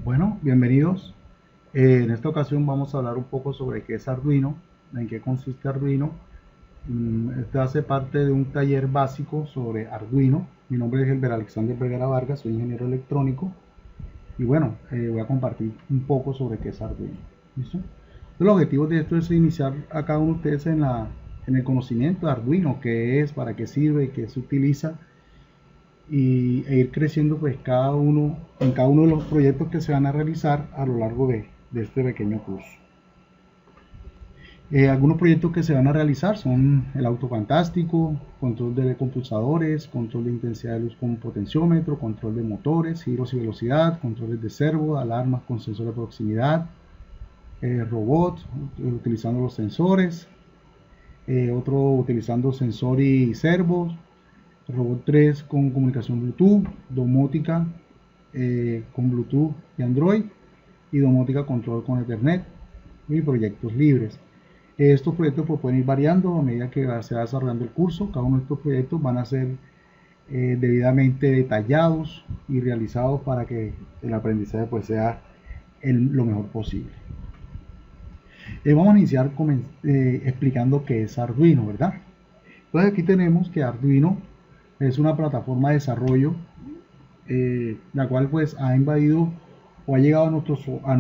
Bueno, bienvenidos. En esta ocasión vamos a hablar un poco sobre qué es Arduino, en qué consiste Arduino. Este hace parte de un taller básico sobre Arduino. Mi nombre es Elber Alexander Vergara Vargas, soy ingeniero electrónico. Y bueno, voy a compartir un poco sobre qué es Arduino. ¿Listo? El objetivo de esto es iniciar a cada uno de ustedes en el conocimiento de Arduino, qué es, para qué sirve, qué se utiliza, e ir creciendo pues en cada uno de los proyectos que se van a realizar a lo largo de este pequeño curso. Algunos proyectos que se van a realizar son el auto fantástico, control de compulsadores, control de intensidad de luz con potenciómetro, control de motores, giros y velocidad, controles de servo, alarmas con sensor de proximidad, robot utilizando los sensores, otro utilizando sensor y servos, robot 3 con comunicación Bluetooth, domótica con Bluetooth y Android, y domótica control con Ethernet, y proyectos libres. Estos proyectos pues, pueden ir variando a medida que se va desarrollando el curso. Cada uno de estos proyectos van a ser debidamente detallados y realizados para que el aprendizaje pues, sea lo mejor posible. Vamos a iniciar explicando qué es Arduino, ¿verdad? Entonces aquí tenemos que Arduino es una plataforma de desarrollo la cual pues ha invadido o ha llegado a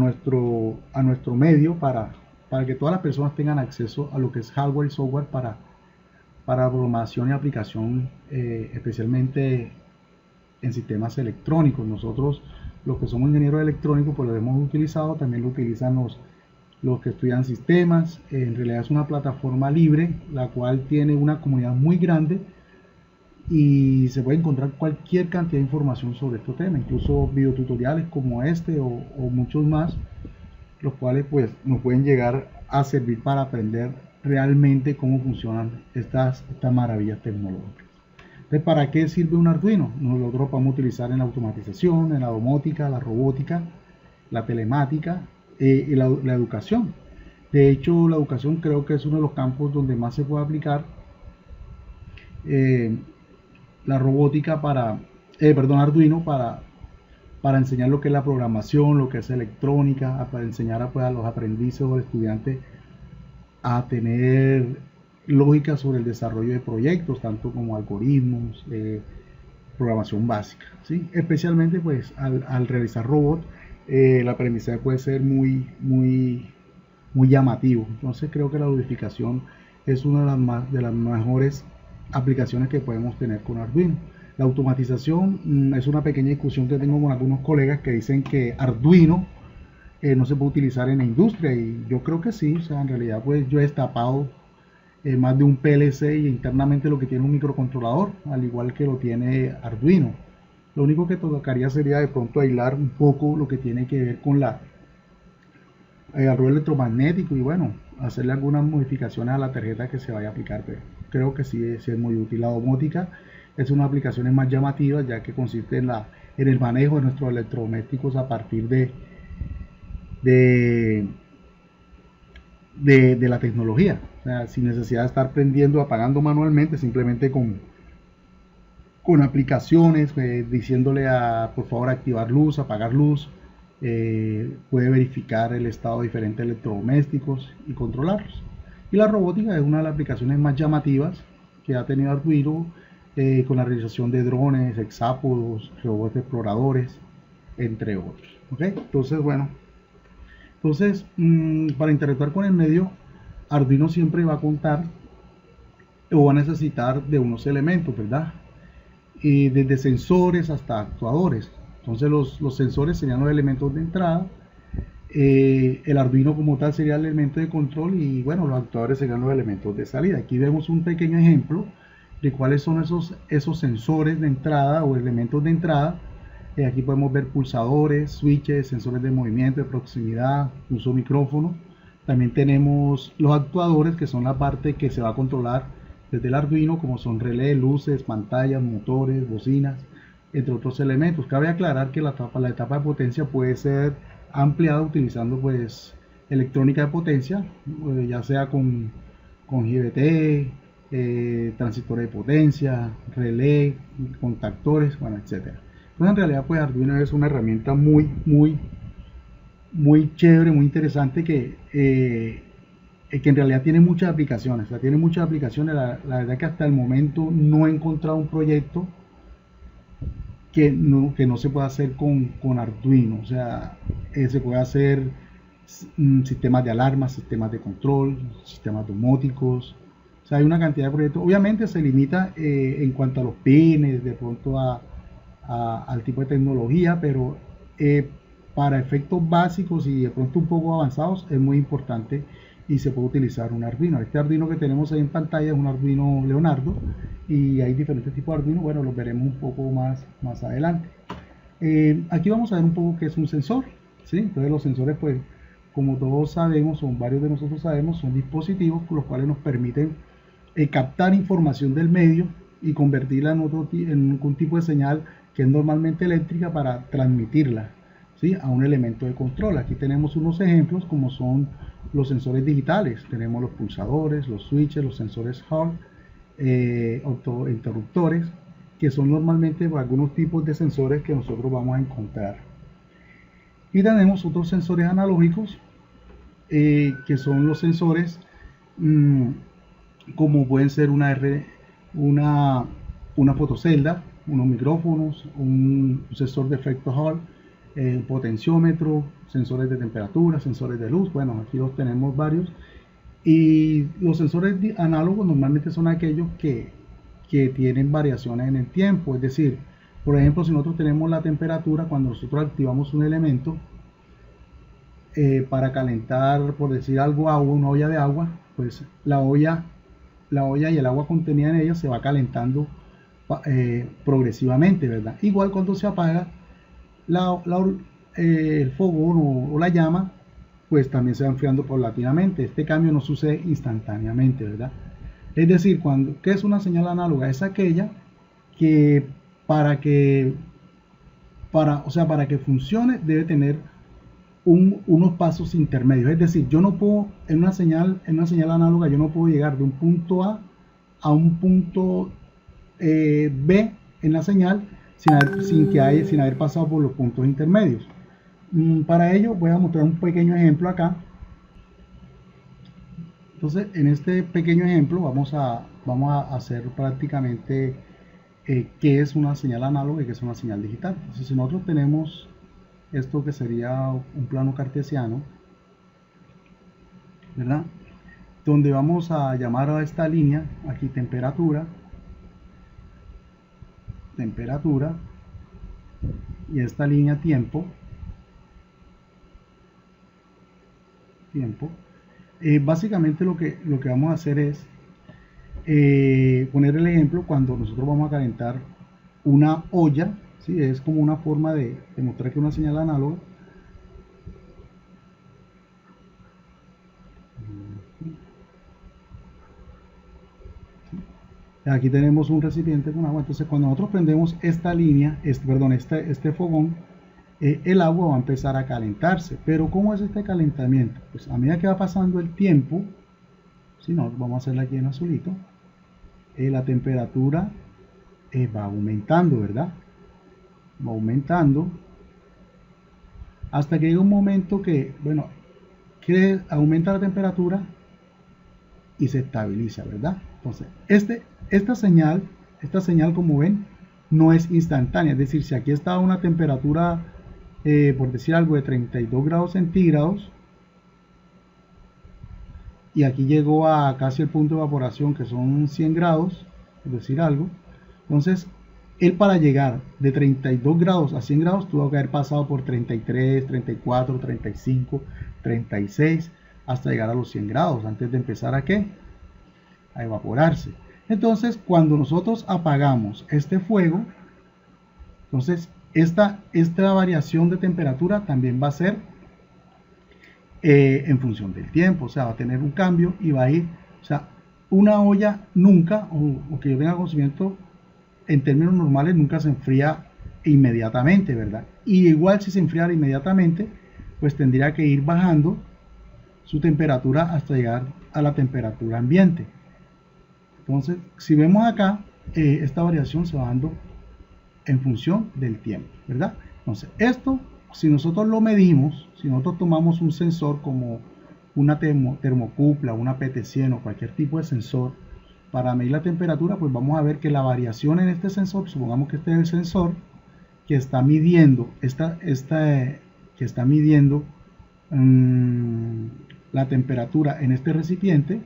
nuestro medio para que todas las personas tengan acceso a lo que es hardware y software para programación y aplicación, especialmente en sistemas electrónicos. Nosotros, los que somos ingenieros electrónicos, pues lo hemos utilizado, también lo utilizan los que estudian sistemas. En realidad es una plataforma libre, la cual tiene una comunidad muy grande y se puede encontrar cualquier cantidad de información sobre este tema, incluso videotutoriales como este o muchos más, los cuales pues nos pueden llegar a servir para aprender realmente cómo funcionan estas maravillas tecnológicas. Entonces, ¿para qué sirve un Arduino? Nosotros lo podemos utilizar en la automatización, en la domótica, la robótica, la telemática y la educación. De hecho, la educación creo que es uno de los campos donde más se puede aplicar la robótica Arduino para enseñar lo que es la programación, lo que es electrónica, para enseñar pues, a los aprendices o estudiantes a tener lógica sobre el desarrollo de proyectos, tanto como algoritmos, programación básica, ¿sí? Especialmente pues al realizar robots, el aprendizaje puede ser muy llamativo. Entonces creo que la ludificación es una de las mejores aplicaciones que podemos tener con Arduino. La automatización es una pequeña discusión que tengo con algunos colegas que dicen que Arduino no se puede utilizar en la industria, y yo creo que sí. O sea, en realidad pues yo he destapado más de un PLC y internamente lo que tiene un microcontrolador, al igual que lo tiene Arduino. Lo único que tocaría sería de pronto aislar un poco lo que tiene que ver con el ruido electromagnético y bueno, hacerle algunas modificaciones a la tarjeta que se vaya a aplicar, pero creo que sí es muy útil. La domótica es una aplicación más llamativa, ya que consiste en el manejo de nuestros electrodomésticos a partir de la tecnología, o sea, sin necesidad de estar prendiendo o apagando manualmente, simplemente con aplicaciones, diciéndole por favor activar luz, apagar luz. Puede verificar el estado de diferentes electrodomésticos y controlarlos. Y la robótica es una de las aplicaciones más llamativas que ha tenido Arduino, con la realización de drones, hexápodos, robots exploradores, entre otros. ¿Okay? Entonces, bueno, para interactuar con el medio, Arduino siempre va a contar o va a necesitar de unos elementos, ¿verdad? Y desde sensores hasta actuadores. Entonces los sensores serían los elementos de entrada, el Arduino como tal sería el elemento de control, y bueno, los actuadores serían los elementos de salida. Aquí vemos un pequeño ejemplo de cuáles son esos sensores de entrada o elementos de entrada. Aquí podemos ver pulsadores, switches, sensores de movimiento, de proximidad, uso micrófono. También tenemos los actuadores, que son la parte que se va a controlar desde el Arduino, como son relé, luces, pantallas, motores, bocinas, entre otros elementos. Cabe aclarar que la etapa de potencia puede ser ampliada utilizando pues electrónica de potencia, ya sea con GBT, transistores de potencia, relé, contactores, bueno, etcétera. Entonces en realidad pues Arduino es una herramienta muy muy chévere, muy interesante que en realidad tiene muchas aplicaciones. O sea, tiene muchas aplicaciones. La verdad que hasta el momento no he encontrado un proyecto que no se pueda hacer con Arduino. O sea, se puede hacer sistemas de alarmas, sistemas de control, sistemas domóticos. O sea, hay una cantidad de proyectos. Obviamente se limita en cuanto a los pines, de pronto al tipo de tecnología, pero para efectos básicos y de pronto un poco avanzados es muy importante y se puede utilizar un Arduino. Este Arduino que tenemos ahí en pantalla es un Arduino Leonardo y hay diferentes tipos de Arduino. Bueno, los veremos un poco más adelante. Aquí vamos a ver un poco qué es un sensor, ¿sí? Entonces los sensores, pues, como todos sabemos, o varios de nosotros sabemos, son dispositivos con los cuales nos permiten captar información del medio y convertirla en algún tipo de señal que es normalmente eléctrica para transmitirla, ¿sí?, a un elemento de control. Aquí tenemos unos ejemplos como son los sensores digitales. Tenemos los pulsadores, los switches, los sensores Hall, interruptores, que son normalmente algunos tipos de sensores que nosotros vamos a encontrar. Y tenemos otros sensores analógicos, que son los sensores como pueden ser una fotocelda, unos micrófonos, un sensor de efecto Hall, un potenciómetro, sensores de temperatura, sensores de luz. Bueno, aquí los tenemos varios. Y los sensores análogos normalmente son aquellos que tienen variaciones en el tiempo. Es decir, por ejemplo, si nosotros tenemos la temperatura, cuando nosotros activamos un elemento para calentar, por decir algo, agua, una olla de agua, pues la olla y el agua contenida en ella se va calentando progresivamente, ¿verdad? Igual cuando se apaga el fogón o la llama, pues también se va enfriando paulatinamente. Este cambio no sucede instantáneamente, ¿verdad? Es decir, ¿qué es una señal análoga? Es aquella que para que funcione debe tener unos pasos intermedios. Es decir, yo no puedo, en una señal análoga, yo no puedo llegar de un punto a un punto B en la señal sin haber pasado por los puntos intermedios. Para ello voy a mostrar un pequeño ejemplo acá. Entonces, en este pequeño ejemplo vamos a hacer prácticamente qué es una señal análoga y qué es una señal digital. Entonces, si nosotros tenemos esto que sería un plano cartesiano, ¿verdad?, donde vamos a llamar a esta línea aquí temperatura, y esta línea tiempo. Básicamente lo que vamos a hacer es poner el ejemplo cuando nosotros vamos a calentar una olla, ¿sí? Es como una forma de demostrar que es una señal análoga. Aquí tenemos un recipiente con agua. Entonces, cuando nosotros prendemos esta línea, este fogón, el agua va a empezar a calentarse. Pero ¿cómo es este calentamiento? Pues a medida que va pasando el tiempo, si no, vamos a hacerla aquí en azulito, la temperatura va aumentando, ¿verdad? Va aumentando hasta que llega un momento que aumenta la temperatura y se estabiliza, ¿verdad? Entonces, esta señal, como ven, no es instantánea. Es decir, si aquí está una temperatura, por decir algo, de 32 grados centígrados, y aquí llegó a casi el punto de evaporación, que son 100 grados, es decir, algo. Entonces, él, para llegar de 32 grados a 100 grados, tuvo que haber pasado por 33, 34, 35, 36, hasta llegar a los 100 grados, antes de empezar a evaporarse. Entonces, cuando nosotros apagamos este fuego, entonces esta variación de temperatura también va a ser en función del tiempo. O sea, va a tener un cambio y va a ir, o sea, una olla nunca, o que yo tenga conocimiento, en términos normales, nunca se enfría inmediatamente, ¿verdad? Y igual, si se enfriara inmediatamente, pues tendría que ir bajando su temperatura hasta llegar a la temperatura ambiente. Entonces, si vemos acá, esta variación se va dando en función del tiempo, ¿verdad? Entonces, esto, si nosotros lo medimos, si nosotros tomamos un sensor como una termocupla, una PT100 o cualquier tipo de sensor para medir la temperatura, pues vamos a ver que la variación en este sensor, supongamos que este es el sensor que está midiendo, que está midiendo la temperatura en este recipiente.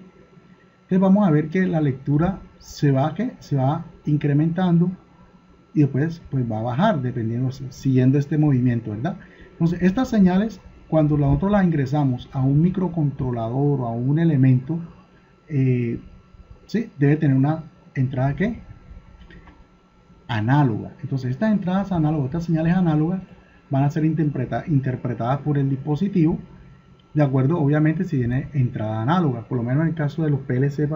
Entonces vamos a ver que la lectura se va incrementando y después pues va a bajar dependiendo, siguiendo este movimiento, ¿verdad? Entonces estas señales, cuando nosotros las ingresamos a un microcontrolador o a un elemento, ¿sí? Debe tener una entrada ¿qué? Análoga. Entonces estas entradas análogas, estas señales análogas van a ser interpretadas por el dispositivo de acuerdo, obviamente, si tiene entrada análoga. Por lo menos en el caso de los PLC,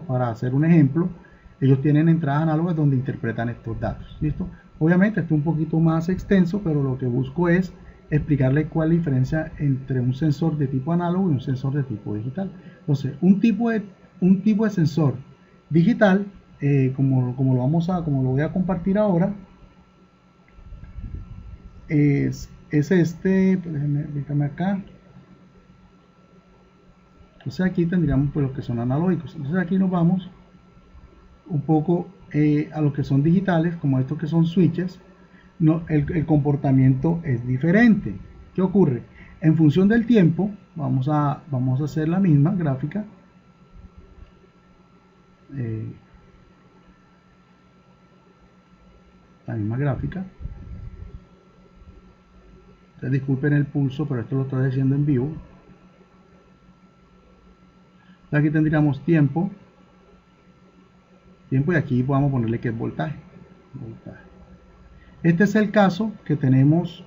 para hacer un ejemplo, ellos tienen entradas análogas donde interpretan estos datos. ¿Listo? Obviamente esto es un poquito más extenso, pero lo que busco es explicarle cuál es la diferencia entre un sensor de tipo análogo y un sensor de tipo digital. Entonces, un tipo de sensor digital, como lo voy a compartir ahora, es este, déjame acá. Entonces aquí tendríamos pues los que son analógicos. Entonces aquí nos vamos un poco a los que son digitales, como estos que son switches. No, el comportamiento es diferente. ¿Qué ocurre? En función del tiempo, vamos a hacer la misma gráfica. Entonces, disculpen el pulso, pero esto lo estoy haciendo en vivo. Aquí tendríamos tiempo y aquí vamos a ponerle que es voltaje. Este es el caso que tenemos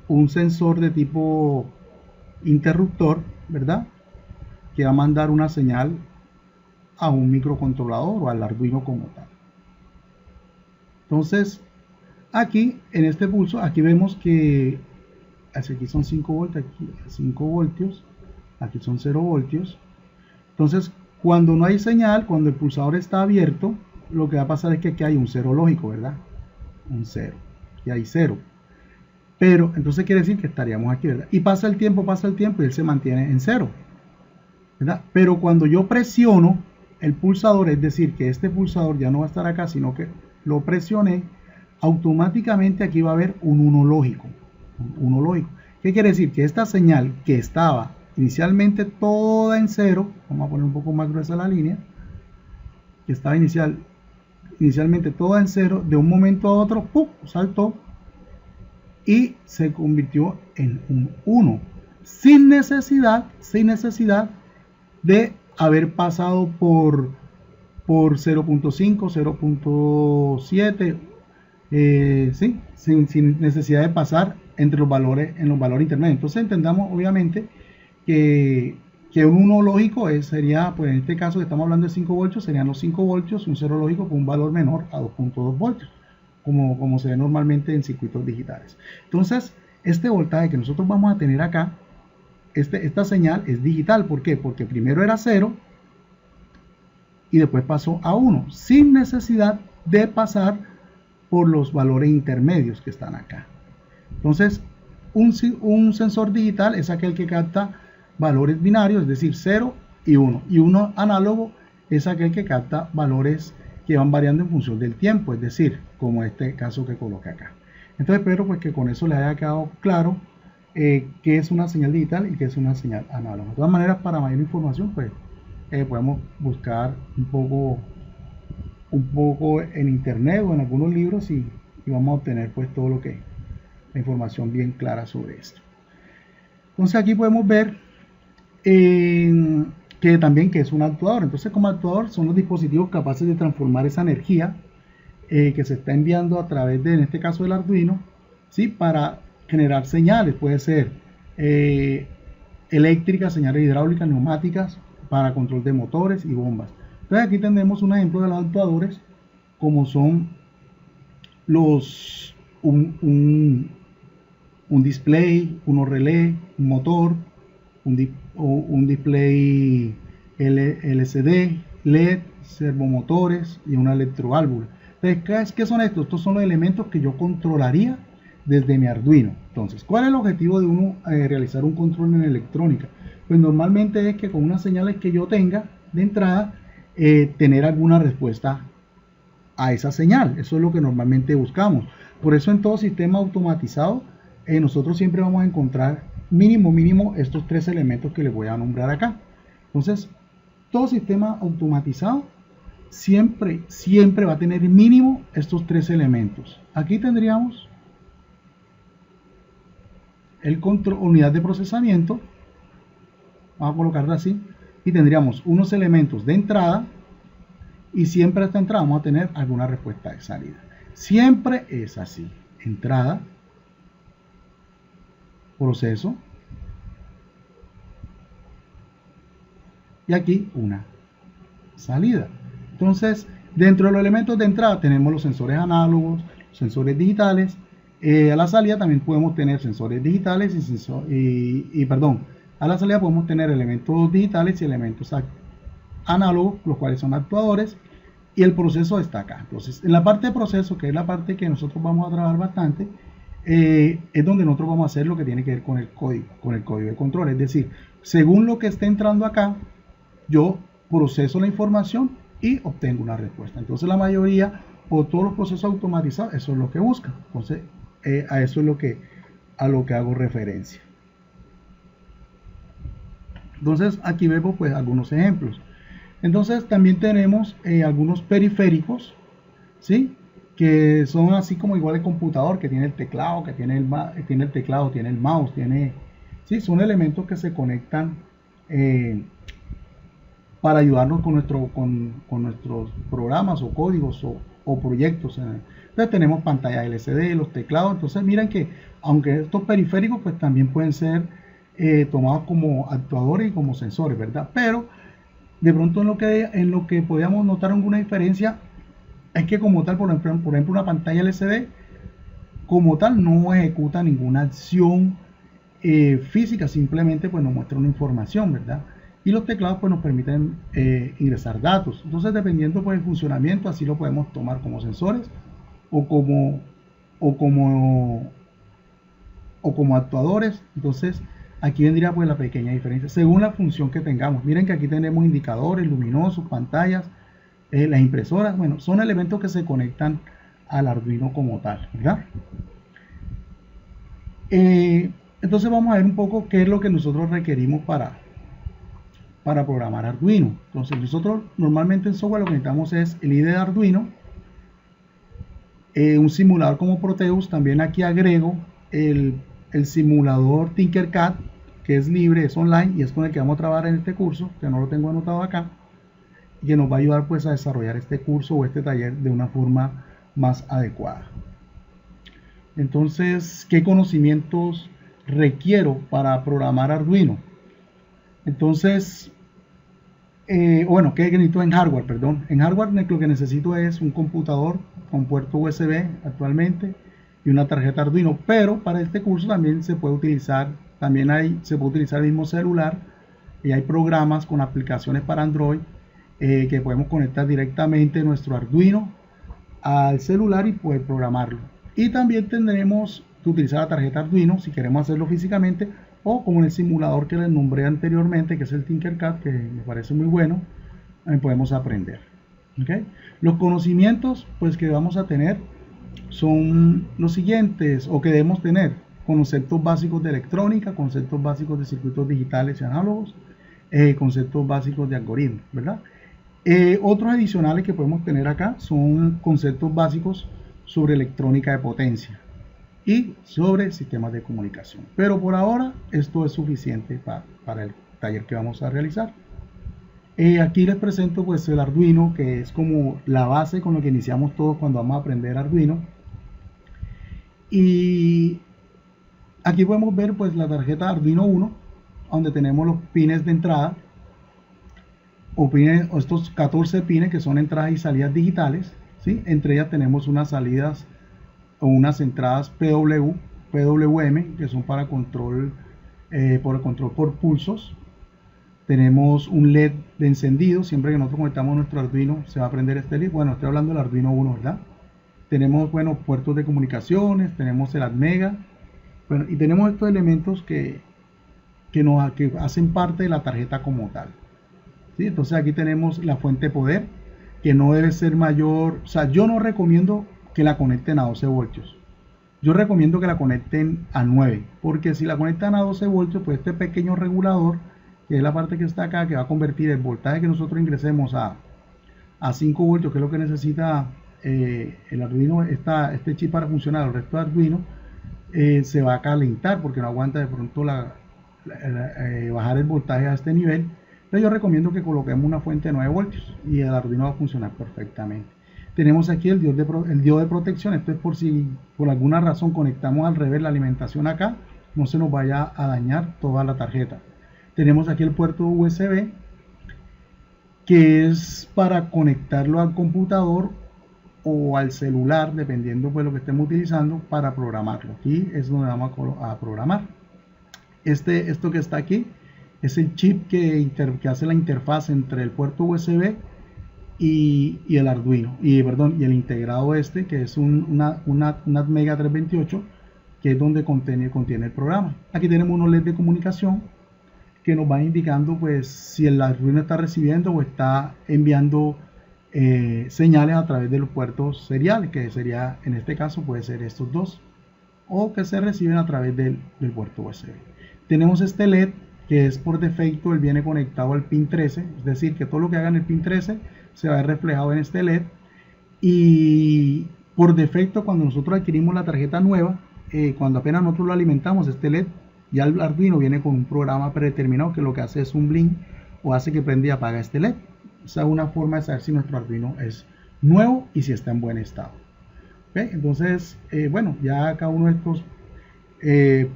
un sensor de tipo interruptor, ¿verdad? Que va a mandar una señal a un microcontrolador o al Arduino como tal. Entonces, aquí en este pulso, aquí vemos que aquí son 5 voltios, aquí 5 voltios, aquí son 0 voltios. Entonces, cuando no hay señal, cuando el pulsador está abierto, lo que va a pasar es que aquí hay un cero lógico, ¿verdad? Un 0. Y hay 0. Pero, entonces quiere decir que estaríamos aquí, ¿verdad? Y pasa el tiempo y él se mantiene en 0, ¿verdad? Pero cuando yo presiono el pulsador, es decir, que este pulsador ya no va a estar acá, sino que lo presioné, automáticamente aquí va a haber un 1 lógico. Un 1 lógico. ¿Qué quiere decir? Que esta señal que estaba inicialmente toda en 0, vamos a poner un poco más gruesa la línea, que estaba inicialmente toda en 0, de un momento a otro, ¡pum!, saltó y se convirtió en un 1, sin necesidad de haber pasado por 0.5, 0.7, ¿sí? sin necesidad de pasar entre los valores, en los valores intermedios. Entonces entendamos obviamente que un 1 lógico sería, pues en este caso que estamos hablando de 5 voltios, serían los 5 voltios, un 0 lógico con un valor menor a 2.2 voltios, como se ve normalmente en circuitos digitales. Entonces, este voltaje que nosotros vamos a tener acá, esta señal es digital. ¿Por qué? Porque primero era 0 y después pasó a 1, sin necesidad de pasar por los valores intermedios que están acá. Entonces, un sensor digital es aquel que capta valores binarios, es decir, 0 y 1. Y uno análogo es aquel que capta valores que van variando en función del tiempo, es decir, como este caso que coloqué acá. Entonces espero pues que con eso les haya quedado claro qué es una señal digital y qué es una señal análoga. De todas maneras, para mayor información, pues podemos buscar un poco en internet o en algunos libros y vamos a obtener pues todo lo que la información bien clara sobre esto. Entonces aquí podemos ver que también que es un actuador. Entonces, como actuador son los dispositivos capaces de transformar esa energía que se está enviando a través de, en este caso, del Arduino, ¿sí?, para generar señales. Puede ser eléctricas, señales hidráulicas, neumáticas, para control de motores y bombas. Entonces aquí tenemos un ejemplo de los actuadores, como son un display, unos relé, un motor, un display LCD, LED, servomotores y una electroválvula. Entonces, ¿qué son estos? Estos son los elementos que yo controlaría desde mi Arduino. Entonces, ¿cuál es el objetivo de uno realizar un control en electrónica? Pues normalmente es que con unas señales que yo tenga de entrada, tener alguna respuesta a esa señal. Eso es lo que normalmente buscamos. Por eso en todo sistema automatizado, nosotros siempre vamos a encontrar mínimo estos tres elementos que les voy a nombrar acá. Entonces, todo sistema automatizado siempre va a tener mínimo estos tres elementos. Aquí tendríamos el control, unidad de procesamiento, vamos a colocarla así, y tendríamos unos elementos de entrada, y siempre a esta entrada vamos a tener alguna respuesta de salida. Siempre es así: entrada, proceso, y aquí una salida. Entonces, dentro de los elementos de entrada tenemos los sensores análogos, los sensores digitales. A la salida también podemos tener sensores digitales a la salida podemos tener elementos digitales y elementos análogos, los cuales son actuadores, y el proceso está acá. Entonces, en la parte de proceso, que es la parte que nosotros vamos a trabajar bastante, es donde nosotros vamos a hacer lo que tiene que ver con el código de control. Es decir, según lo que esté entrando acá, yo proceso la información y obtengo una respuesta. Entonces, la mayoría o todos los procesos automatizados, eso es lo que buscan. Entonces, a eso es a lo que hago referencia. Entonces, aquí vemos pues algunos ejemplos. Entonces, también tenemos algunos periféricos, ¿sí?, que son así como igual el computador, que tiene el teclado, que tiene el mouse, ¿sí?, son elementos que se conectan para ayudarnos con nuestros programas o códigos o proyectos. Entonces tenemos pantalla LCD, los teclados. Entonces miren que aunque estos periféricos pues también pueden ser tomados como actuadores y como sensores, ¿verdad? Pero de pronto en lo que podíamos notar alguna diferencia es que como tal, por ejemplo, una pantalla LCD como tal no ejecuta ninguna acción física, simplemente pues nos muestra una información, ¿verdad? Y los teclados pues nos permiten ingresar datos. Entonces, dependiendo pues del funcionamiento, así lo podemos tomar como sensores o como actuadores. Entonces, aquí vendría pues la pequeña diferencia según la función que tengamos. Miren que aquí tenemos indicadores luminosos, pantallas, las impresoras. Bueno, son elementos que se conectan al Arduino como tal, ¿verdad? Entonces vamos a ver un poco qué es lo que nosotros requerimos para programar Arduino. Entonces nosotros normalmente en software lo que necesitamos es el IDE de Arduino, un simulador como Proteus. También aquí agrego el simulador Tinkercad, que es libre, es online y es con el que vamos a trabajar en este curso, que no lo tengo anotado acá, y que nos va a ayudar pues a desarrollar este curso o este taller de una forma más adecuada. Entonces, ¿qué conocimientos requiero para programar Arduino? Entonces, bueno, ¿qué necesito en hardware? Perdón, en hardware lo que necesito es un computador con puerto USB actualmente y una tarjeta Arduino, pero para este curso también se puede utilizar, el mismo celular, y hay programas con aplicaciones para Android que podemos conectar directamente nuestro Arduino al celular y poder programarlo. Y también tendremos que utilizar la tarjeta Arduino si queremos hacerlo físicamente, o como en el simulador que les nombré anteriormente, que es el Tinkercad, que me parece muy bueno, podemos aprender. ¿Okay? Los conocimientos pues que vamos a tener son los siguientes, o que debemos tener: conceptos básicos de electrónica, conceptos básicos de circuitos digitales y análogos, conceptos básicos de algoritmos, ¿verdad? Otros adicionales que podemos tener acá son conceptos básicos sobre electrónica de potencia y sobre sistemas de comunicación. Pero por ahora esto es suficiente para el taller que vamos a realizar. Aquí les presento pues el Arduino, que es como la base con lo que iniciamos todos cuando vamos a aprender Arduino. Y aquí podemos ver pues la tarjeta Arduino 1, donde tenemos los pines de entrada, o estos 14 pines que son entradas y salidas digitales, ¿sí? Entre ellas tenemos unas salidas o unas entradas PWM, que son para control por pulsos. Tenemos un LED de encendido. Siempre que nosotros conectamos nuestro Arduino se va a prender este LED. Bueno, estoy hablando del Arduino 1, ¿verdad? Tenemos, bueno, puertos de comunicaciones, tenemos el Atmega, bueno, y tenemos estos elementos que hacen parte de la tarjeta como tal. ¿Sí? Entonces aquí tenemos la fuente de poder, que no debe ser mayor, o sea, yo no recomiendo que la conecten a 12 voltios. Yo recomiendo que la conecten a 9, porque si la conectan a 12 voltios, pues este pequeño regulador, que es la parte que está acá, que va a convertir el voltaje que nosotros ingresemos a 5 voltios, que es lo que necesita el Arduino, este chip para funcionar, el resto de Arduino, se va a calentar porque no aguanta de pronto bajar el voltaje a este nivel. Entonces yo recomiendo que coloquemos una fuente de 9 voltios y el Arduino va a funcionar perfectamente. Tenemos aquí el diodo de protección. Esto es por si por alguna razón conectamos al revés la alimentación acá, no se nos vaya a dañar toda la tarjeta. Tenemos aquí el puerto USB, que es para conectarlo al computador o al celular, dependiendo pues lo que estemos utilizando, para programarlo. Aquí es donde vamos a programar. Esto que está aquí es el chip que hace la interfaz entre el puerto USB y el Arduino, y el integrado que es un Atmega 328, que es donde contiene el programa. Aquí tenemos unos LED de comunicación que nos van indicando pues si el Arduino está recibiendo o está enviando señales a través de los puertos seriales, que sería, en este caso puede ser estos dos, o que se reciben a través del puerto USB. Tenemos este LED que es por defecto, él viene conectado al pin 13, es decir, que todo lo que haga en el pin 13 se va a ver reflejado en este LED, y por defecto cuando nosotros adquirimos la tarjeta nueva, cuando apenas nosotros lo alimentamos, este LED, ya el Arduino viene con un programa predeterminado que lo que hace es un blink o hace que prenda y apaga este LED. Esa es una forma de saber si nuestro Arduino es nuevo y si está en buen estado. ¿Okay? Entonces, bueno, ya cada uno de estos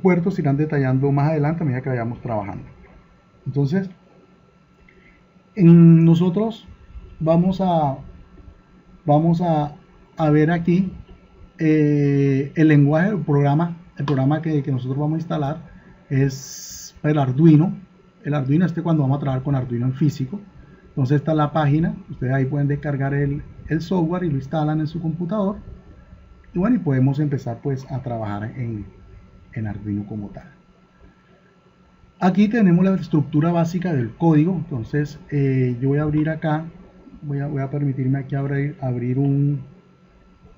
puertos se irán detallando más adelante a medida que vayamos trabajando. Entonces, nosotros vamos a ver aquí el lenguaje, el programa que nosotros vamos a instalar es el Arduino. El Arduino cuando vamos a trabajar con Arduino en físico. Entonces esta es la página, ustedes ahí pueden descargar el software y lo instalan en su computador. Y bueno, y podemos empezar pues a trabajar en Arduino como tal. Aquí tenemos la estructura básica del código. Entonces yo voy a abrir acá, voy a permitirme aquí abrir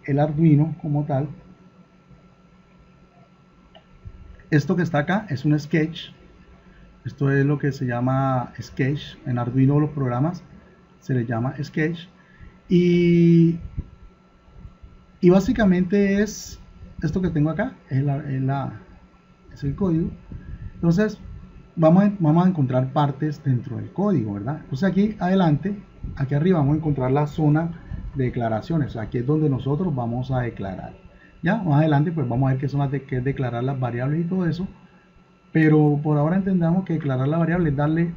el Arduino como tal. Esto que está acá es un sketch. Esto es lo que se llama sketch. En Arduino los programas se les llama sketch. Y básicamente es esto que tengo acá, es el código. Entonces vamos a encontrar partes dentro del código, ¿verdad? Entonces aquí adelante, aquí arriba vamos a encontrar la zona de declaraciones. Aquí es donde nosotros vamos a declarar. Ya más adelante pues vamos a ver qué son qué es declarar las variables y todo eso. Pero por ahora entendamos que declarar la variable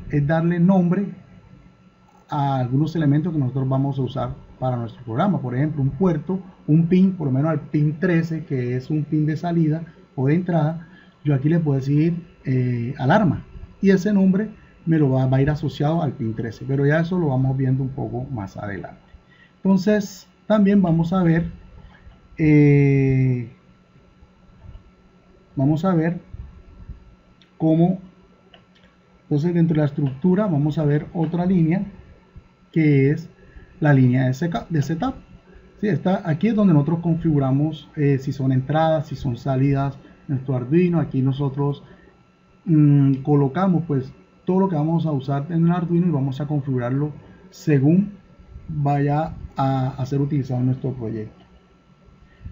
es darle nombre a algunos elementos que nosotros vamos a usar para nuestro programa. Por ejemplo, un puerto, un pin, por lo menos al pin 13, que es un pin de salida o de entrada, yo aquí le puedo decir alarma. Y ese nombre me lo va a ir asociado al pin 13. Pero ya eso lo vamos viendo un poco más adelante. Entonces, también vamos a ver cómo, entonces dentro de la estructura vamos a ver otra línea que es la línea de setup. ¿Sí? Aquí es donde nosotros configuramos si son entradas, si son salidas nuestro Arduino. Aquí nosotros colocamos pues todo lo que vamos a usar en el Arduino y vamos a configurarlo según vaya a ser utilizado en nuestro proyecto.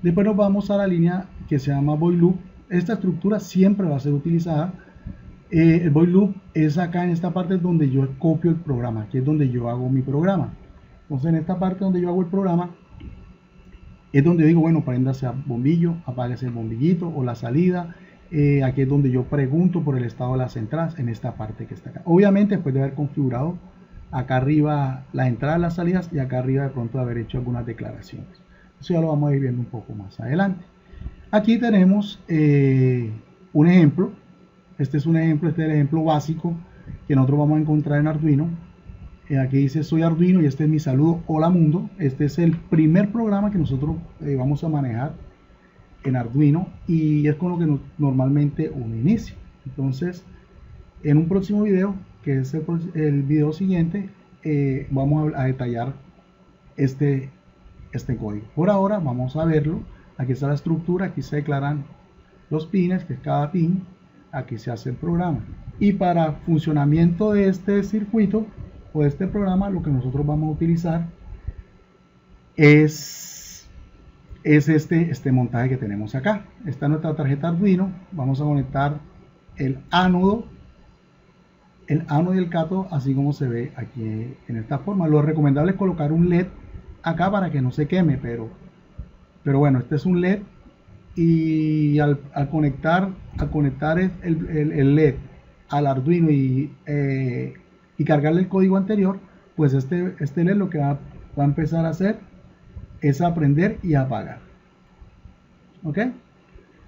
Después nos vamos a la línea que se llama void loop. Esta estructura siempre va a ser utilizada. El void loop es acá en esta parte donde yo copio el programa, aquí es donde yo hago mi programa. Entonces en esta parte donde yo hago el programa es donde yo digo, bueno, préndase a bombillo, apáguese el bombillito o la salida. Aquí es donde yo pregunto por el estado de las entradas, en esta parte que está acá. Obviamente después de haber configurado acá arriba las entradas, las salidas, y acá arriba de pronto de haber hecho algunas declaraciones. Eso ya lo vamos a ir viendo un poco más adelante. Aquí tenemos un ejemplo. Este es un ejemplo, este es el ejemplo básico que nosotros vamos a encontrar en Arduino. Aquí dice soy Arduino y este es mi saludo. Hola mundo. Este es el primer programa que nosotros vamos a manejar en Arduino y es con lo que normalmente uno inicia. Entonces, en un próximo video, que es el video siguiente, vamos a detallar este código. Por ahora vamos a verlo. Aquí está la estructura, aquí se declaran los pines, que es cada pin, aquí se hace el programa. Y para funcionamiento de este circuito o de este programa, lo que nosotros vamos a utilizar es este montaje que tenemos acá. Esta es nuestra tarjeta Arduino. Vamos a conectar el ánodo y el cátodo, así como se ve aquí en esta forma. Lo recomendable es colocar un LED acá para que no se queme, pero bueno, este es un LED y al conectar el LED al Arduino y cargarle el código anterior, pues este LED lo que va a empezar a hacer es aprender y apagar. ¿Ok?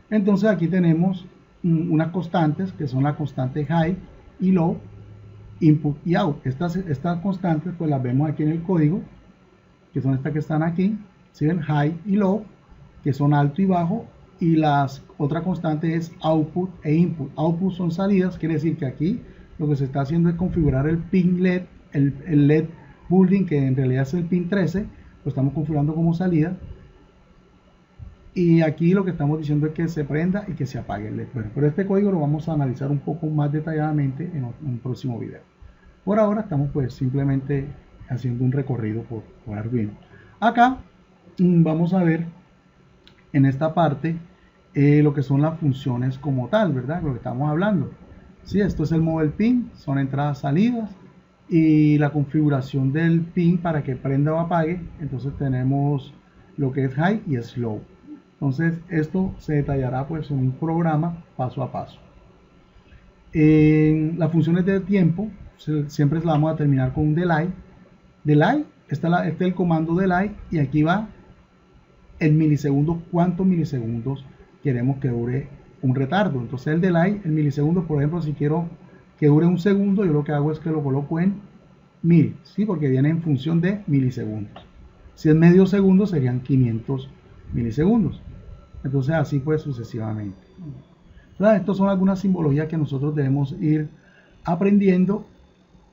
Entonces aquí tenemos unas constantes que son la constante high y low, input y out. Estas constantes pues las vemos aquí en el código, que son estas que están aquí, ¿sí ven? High y low, que son alto y bajo, y las otra constante es output e input. Output son salidas, quiere decir que aquí lo que se está haciendo es configurar el pin LED, el LED building, que en realidad es el pin 13, lo estamos configurando como salida. Y aquí lo que estamos diciendo es que se prenda y que se apague el LED. Bueno, pero este código lo vamos a analizar un poco más detalladamente en un próximo video. Por ahora estamos pues simplemente haciendo un recorrido por Arduino. Acá vamos a ver en esta parte lo que son las funciones como tal, ¿verdad? Lo que estamos hablando. Sí, esto es el model pin, son entradas, salidas y la configuración del pin para que prenda o apague. Entonces tenemos lo que es high y es low. Entonces esto se detallará pues en un programa paso a paso. En las funciones de tiempo siempre la vamos a terminar con un delay. Delay, este es el comando delay y aquí va en milisegundos, cuántos milisegundos queremos que dure un retardo. Entonces el delay en milisegundos, por ejemplo, si quiero que dure un segundo, yo lo que hago es que lo coloco en 1000, ¿sí? Porque viene en función de milisegundos. Si es medio segundo serían 500 milisegundos. Entonces así pues sucesivamente. Entonces, estas son algunas simbologías que nosotros debemos ir aprendiendo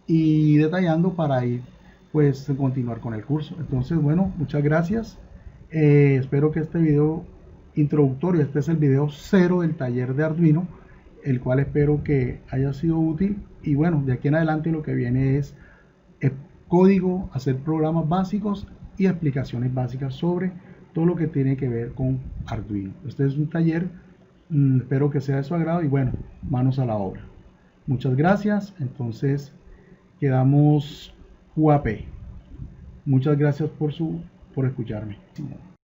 y detallando para ir pues continuar con el curso. Entonces bueno, muchas gracias. Espero que este video introductorio, este es el video 0 del taller de Arduino, el cual espero que haya sido útil. Y bueno, de aquí en adelante lo que viene es código, hacer programas básicos y explicaciones básicas sobre todo lo que tiene que ver con Arduino. Este es un taller, espero que sea de su agrado y bueno, manos a la obra. Muchas gracias. Entonces quedamos UAP. Muchas gracias por escucharme.